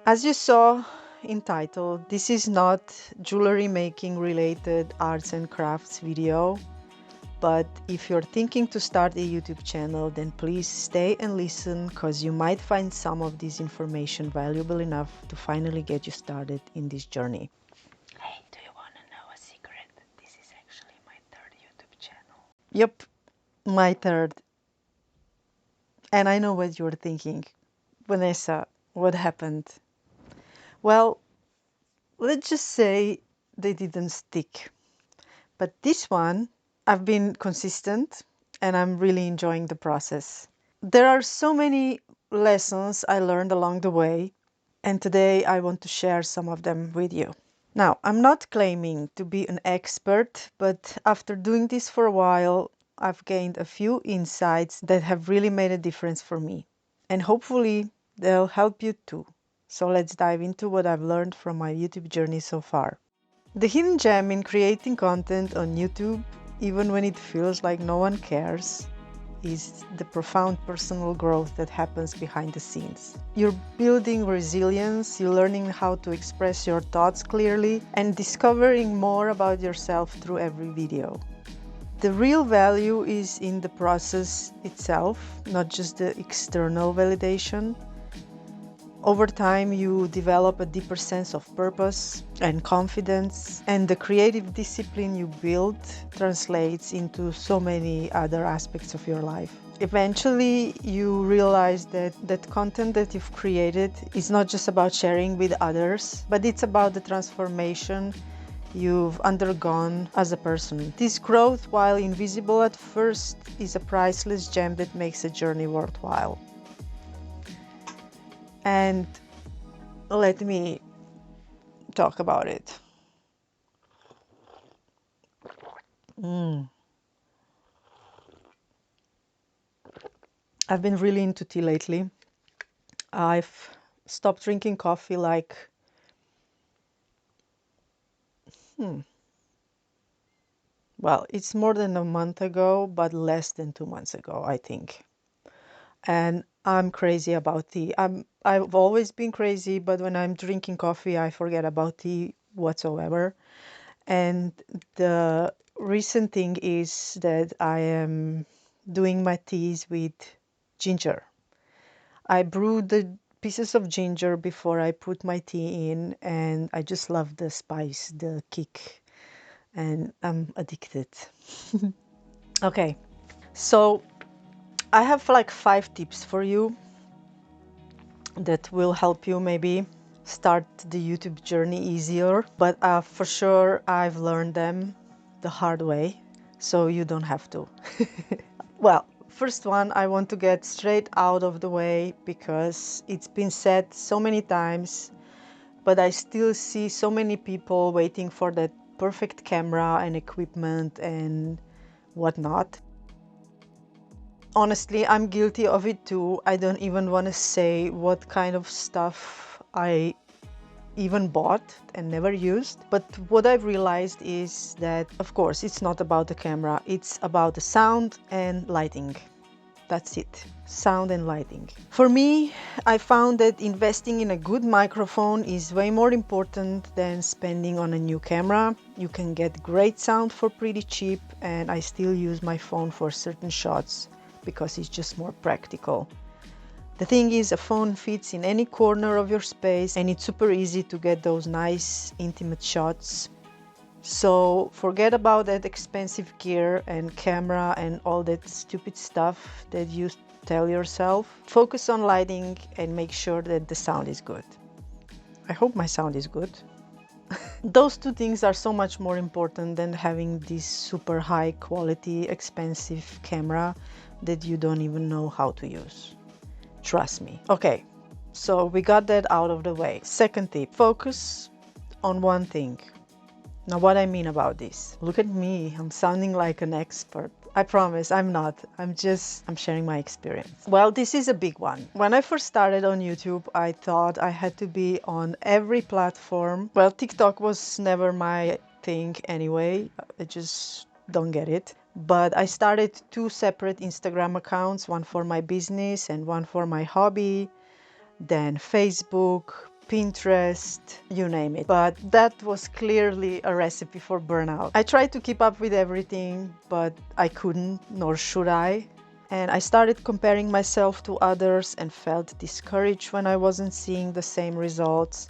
As you saw in title, this is not jewelry making related arts and crafts video, but if you're thinking to start a YouTube channel, then please stay and listen, because you might find some of this information valuable enough to finally get you started in this journey. Hey, do you want to know a secret? This is actually my third YouTube channel. Yep, my third. And I know what you're thinking. Vanessa, what happened? Well, let's just say they didn't stick. But this one, I've been consistent and I'm really enjoying the process. There are so many lessons I learned along the way, and today I want to share some of them with you. Now, I'm not claiming to be an expert, but after doing this for a while, I've gained a few insights that have really made a difference for me. And hopefully, they'll help you too. So let's dive into what I've learned from my YouTube journey so far. The hidden gem in creating content on YouTube, even when it feels like no one cares, is the profound personal growth that happens behind the scenes. You're building resilience, you're learning how to express your thoughts clearly, and discovering more about yourself through every video. The real value is in the process itself, not just the external validation. Over time, you develop a deeper sense of purpose and confidence, and the creative discipline you build translates into so many other aspects of your life. Eventually, you realize that content that you've created is not just about sharing with others, but it's about the transformation you've undergone as a person. This growth, while invisible at first, is a priceless gem that makes a journey worthwhile. And let me talk about it. I've been really into tea lately. I've stopped drinking coffee like, well, it's more than a month ago, but less than 2 months ago, I think. And I'm crazy about tea. I've always been crazy, but when I'm drinking coffee, I forget about tea whatsoever. And the recent thing is that I am doing my teas with ginger. I brew the pieces of ginger before I put my tea in, and I just love the spice, the kick, and I'm addicted. Okay, so I have like 5 tips for you that will help you maybe start the YouTube journey easier, but for sure I've learned them the hard way, so you don't have to. Well, first one I want to get straight out of the way because it's been said so many times, but I still see so many people waiting for that perfect camera and equipment and whatnot. Honestly, I'm guilty of it too. I don't even want to say what kind of stuff I even bought and never used. But what I've realized is that, of course, it's not about the camera. It's about the sound and lighting. That's it. Sound and lighting. For me, I found that investing in a good microphone is way more important than spending on a new camera. You can get great sound for pretty cheap, and I still use my phone for certain shots because it's just more practical. The thing is, a phone fits in any corner of your space and it's super easy to get those nice intimate shots. So forget about that expensive gear and camera and all that stupid stuff that you tell yourself. Focus on lighting and make sure that the sound is good. I hope my sound is good. Those two things are so much more important than having this super high quality, expensive camera that you don't even know how to use. Trust me. Okay, so we got that out of the way. Second tip, focus on one thing. Now, what I mean about this, look at me, I'm sounding like an expert. I promise I'm not. I'm sharing my experience. Well, this is a big one. When I first started on YouTube, I thought I had to be on every platform. Well, TikTok was never my thing anyway. I just don't get it. But I started 2 separate Instagram accounts, one for my business and one for my hobby. Then Facebook, Pinterest, you name it. But that was clearly a recipe for burnout. I tried to keep up with everything, but I couldn't, nor should I. And I started comparing myself to others and felt discouraged when I wasn't seeing the same results.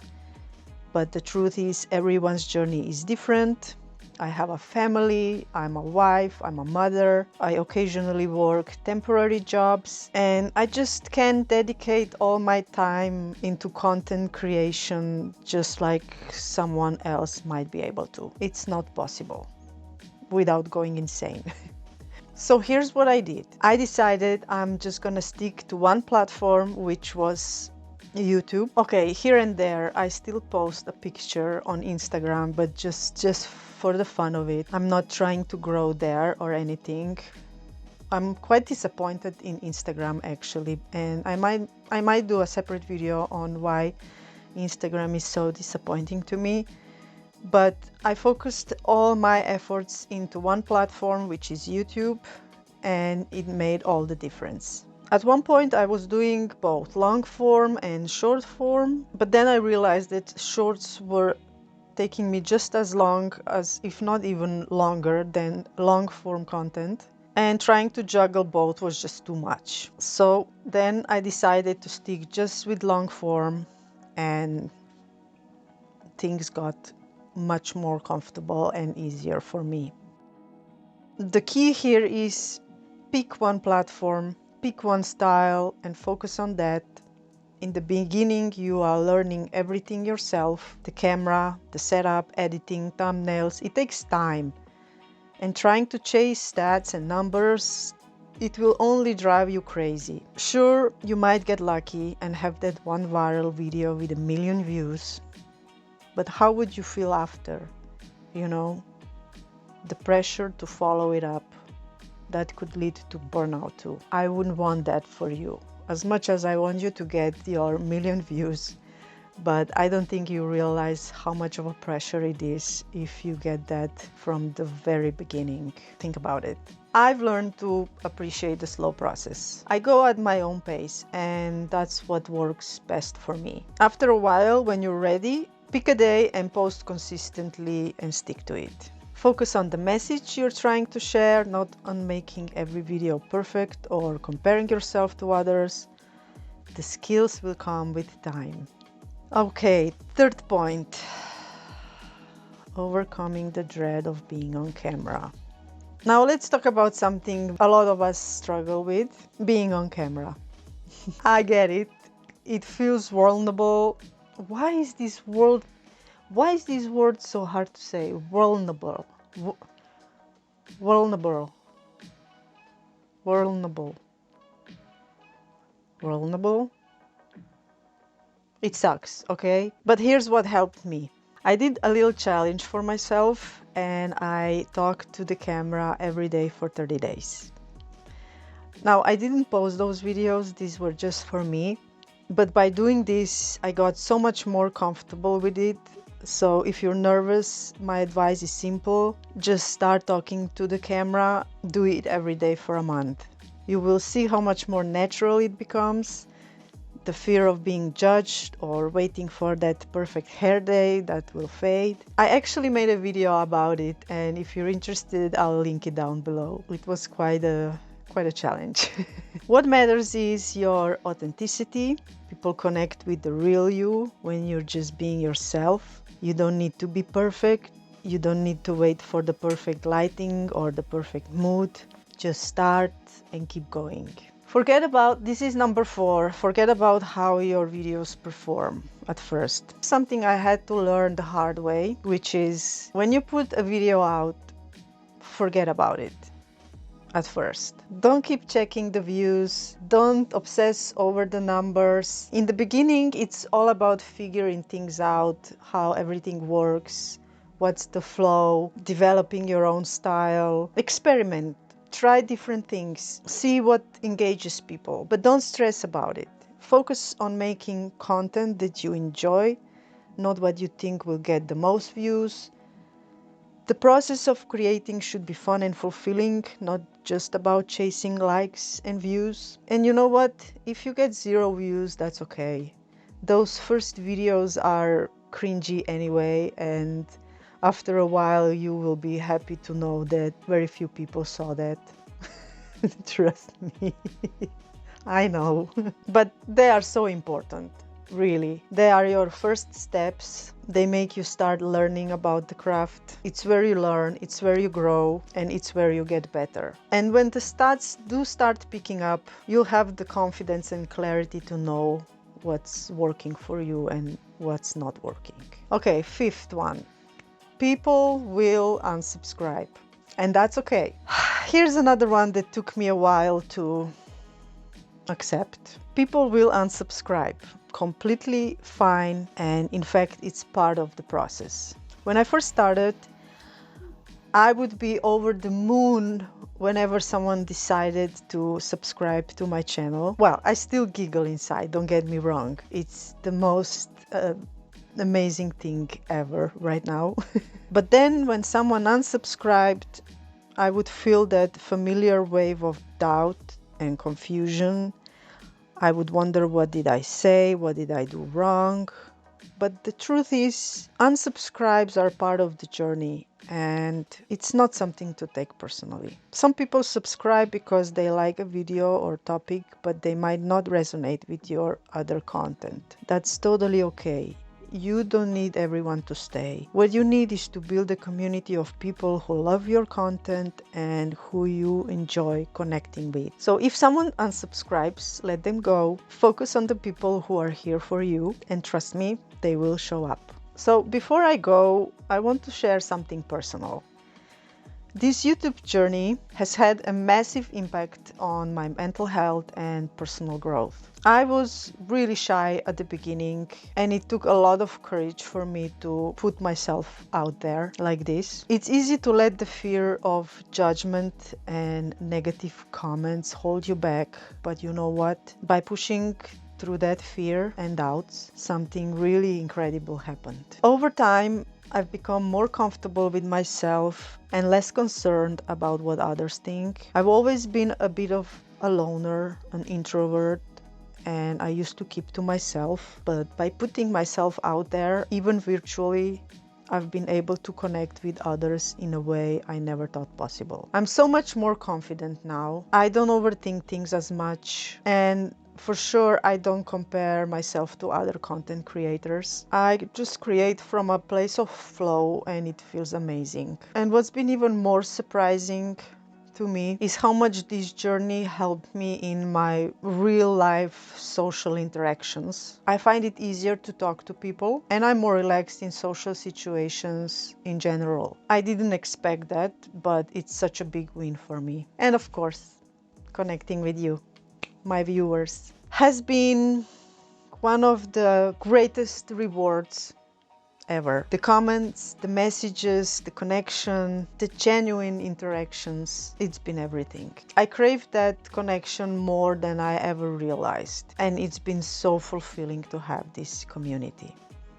But the truth is, everyone's journey is different. I have a family, I'm a wife, I'm a mother, I occasionally work temporary jobs, and I just can't dedicate all my time into content creation just like someone else might be able to. It's not possible without going insane. So here's what I did. I decided I'm just gonna stick to one platform, which was YouTube. Okay, here and there I still post a picture on Instagram, but just for the fun of it. I'm not trying to grow there or anything. I'm quite disappointed in Instagram actually, and I might do a separate video on why Instagram is so disappointing to me. But I focused all my efforts into one platform, which is YouTube, and it made all the difference. At one point I was doing both long form and short form, but then I realized that shorts were taking me just as long as, if not even longer than long form content, and trying to juggle both was just too much. So then I decided to stick just with long form, and things got much more comfortable and easier for me. The key here is pick one platform, pick one style, and focus on that. In the beginning, you are learning everything yourself, the camera, the setup, editing, thumbnails. It takes time. And trying to chase stats and numbers, it will only drive you crazy. Sure, you might get lucky and have that one viral video with 1 million views, but how would you feel after? You know, the pressure to follow it up, that could lead to burnout too. I wouldn't want that for you. As much as I want you to get your 1 million views, but I don't think you realize how much of a pressure it is if you get that from the very beginning. Think about it. I've learned to appreciate the slow process. I go at my own pace, and that's what works best for me. After a while, when you're ready, pick a day and post consistently and stick to it. Focus on the message you're trying to share, not on making every video perfect or comparing yourself to others. The skills will come with time. Okay, third point. Overcoming the dread of being on camera. Now let's talk about something a lot of us struggle with, being on camera. I get it. It feels vulnerable. Why is this word so hard to say? Vulnerable. Vulnerable. Vulnerable. Vulnerable. It sucks, okay? But here's what helped me. I did a little challenge for myself, and I talked to the camera every day for 30 days. Now, I didn't post those videos, these were just for me. But by doing this, I got so much more comfortable with it. So if you're nervous, my advice is simple. Just start talking to the camera. Do it every day for a month. You will see how much more natural it becomes. The fear of being judged or waiting for that perfect hair day that will fade. I actually made a video about it, and if you're interested, I'll link it down below. It was quite a challenge. What matters is your authenticity. People connect with the real you when you're just being yourself. You don't need to be perfect. You don't need to wait for the perfect lighting or the perfect mood. Just start and keep going. This is number 4, forget about how your videos perform at first. Something I had to learn the hard way, which is when you put a video out, forget about it at first. Don't keep checking the views. Don't obsess over the numbers. In the beginning, it's all about figuring things out, how everything works, what's the flow, developing your own style, experiment. Try different things, see what engages people, but don't stress about it. Focus on making content that you enjoy, not what you think will get the most views. The process of creating should be fun and fulfilling, not just about chasing likes and views. And you know what? If you get 0 views, that's okay. Those first videos are cringy anyway, and after a while you will be happy to know that very few people saw that. Trust me. I know. But they are so important, really. They are your first steps. They make you start learning about the craft. It's where you learn, it's where you grow, and it's where you get better. And when the stats do start picking up, you'll have the confidence and clarity to know what's working for you and what's not working. Okay, fifth one. People will unsubscribe, and that's okay. Here's another one that took me a while to accept. People will unsubscribe. Completely fine, and in fact, it's part of the process. When I first started, I would be over the moon whenever someone decided to subscribe to my channel. Well, I still giggle inside, don't get me wrong. It's the most amazing thing ever right now. But then when someone unsubscribed, I would feel that familiar wave of doubt and confusion. I would wonder, what did I say? What did I do wrong? But the truth is, unsubscribes are part of the journey, and it's not something to take personally. Some people subscribe because they like a video or topic, but they might not resonate with your other content. That's totally okay. You don't need everyone to stay. What you need is to build a community of people who love your content and who you enjoy connecting with. So if someone unsubscribes, let them go. Focus on the people who are here for you, and trust me, they will show up. So before I go, I want to share something personal. This YouTube journey has had a massive impact on my mental health and personal growth. I was really shy at the beginning, and it took a lot of courage for me to put myself out there like this. It's easy to let the fear of judgment and negative comments hold you back, but you know what? By pushing through that fear and doubts, something really incredible happened. Over time, I've become more comfortable with myself and less concerned about what others think. I've always been a bit of a loner, an introvert, and I used to keep to myself. But by putting myself out there, even virtually, I've been able to connect with others in a way I never thought possible. I'm so much more confident now. I don't overthink things as much, and for sure, I don't compare myself to other content creators. I just create from a place of flow, and it feels amazing. And what's been even more surprising to me is how much this journey helped me in my real life social interactions. I find it easier to talk to people, and I'm more relaxed in social situations in general. I didn't expect that, but it's such a big win for me. And of course, connecting with you, my viewers, has been one of the greatest rewards ever. The comments, the messages, the connection, the genuine interactions, it's been everything. I crave that connection more than I ever realized, and it's been so fulfilling to have this community.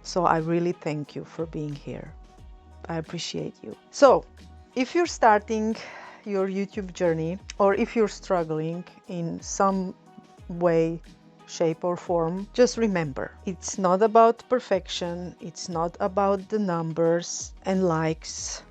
So I really thank you for being here. I appreciate you. So if you're starting your YouTube journey, or if you're struggling in some way, shape or form, just remember, it's not about perfection, it's not about the numbers and likes.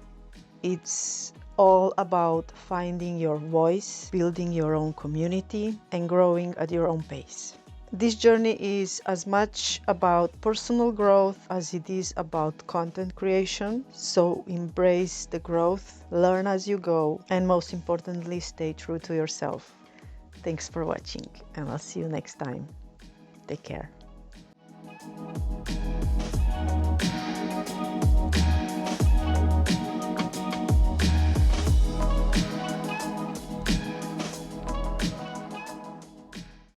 It's all about finding your voice, building your own community, and growing at your own pace. This journey is as much about personal growth as it is about content creation. So embrace the growth, learn as you go, and most importantly, stay true to yourself. Thanks for watching, and I'll see you next time. Take care.